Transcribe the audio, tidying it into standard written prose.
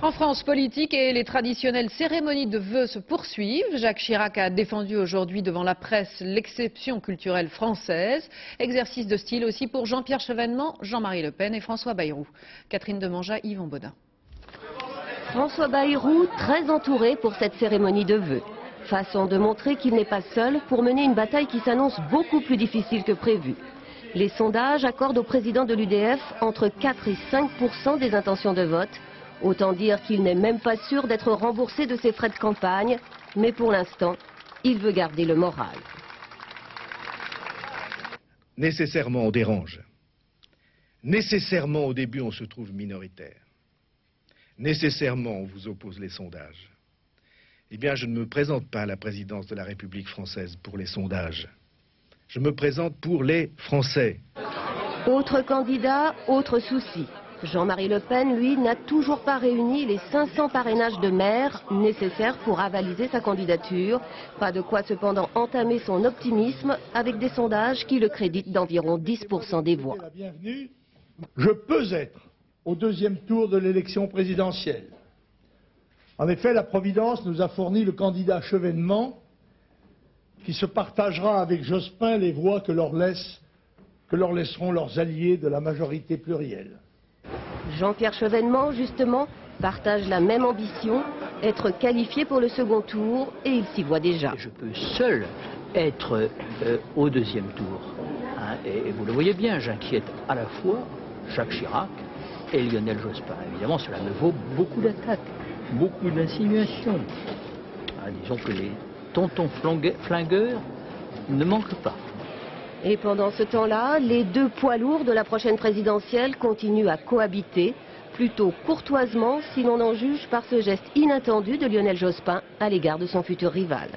En France politique et les traditionnelles cérémonies de vœux se poursuivent. Jacques Chirac a défendu aujourd'hui devant la presse l'exception culturelle française. Exercice de style aussi pour Jean-Pierre Chevènement, Jean-Marie Le Pen et François Bayrou. Catherine Demangeat, Yvon Bodin. François Bayrou, très entouré pour cette cérémonie de vœux. Façon de montrer qu'il n'est pas seul pour mener une bataille qui s'annonce beaucoup plus difficile que prévu. Les sondages accordent au président de l'UDF entre 4 et 5% des intentions de vote. Autant dire qu'il n'est même pas sûr d'être remboursé de ses frais de campagne. Mais pour l'instant, il veut garder le moral. Nécessairement, on dérange. Nécessairement, au début, on se trouve minoritaire. Nécessairement, on vous oppose les sondages. Eh bien, je ne me présente pas à la présidence de la République française pour les sondages. Je me présente pour les Français. Autre candidat, autre souci. Jean-Marie Le Pen, lui, n'a toujours pas réuni les 500 parrainages de maires nécessaires pour avaliser sa candidature. Pas de quoi cependant entamer son optimisme avec des sondages qui le créditent d'environ 10% des voix. Je peux être au deuxième tour de l'élection présidentielle. En effet, la Providence nous a fourni le candidat Chevènement qui se partagera avec Jospin les voix que leur laisseront leurs alliés de la majorité plurielle. Jean-Pierre Chevènement, justement, partage la même ambition, être qualifié pour le second tour, et il s'y voit déjà. Je peux seul être au deuxième tour. Hein, et vous le voyez bien, j'inquiète à la fois Jacques Chirac et Lionel Jospin. Évidemment, cela me vaut beaucoup d'attaques, beaucoup d'insinuations. Hein, disons que les tontons flingueurs ne manquent pas. Et pendant ce temps-là, les deux poids lourds de la prochaine présidentielle continuent à cohabiter, plutôt courtoisement si l'on en juge par ce geste inattendu de Lionel Jospin à l'égard de son futur rival.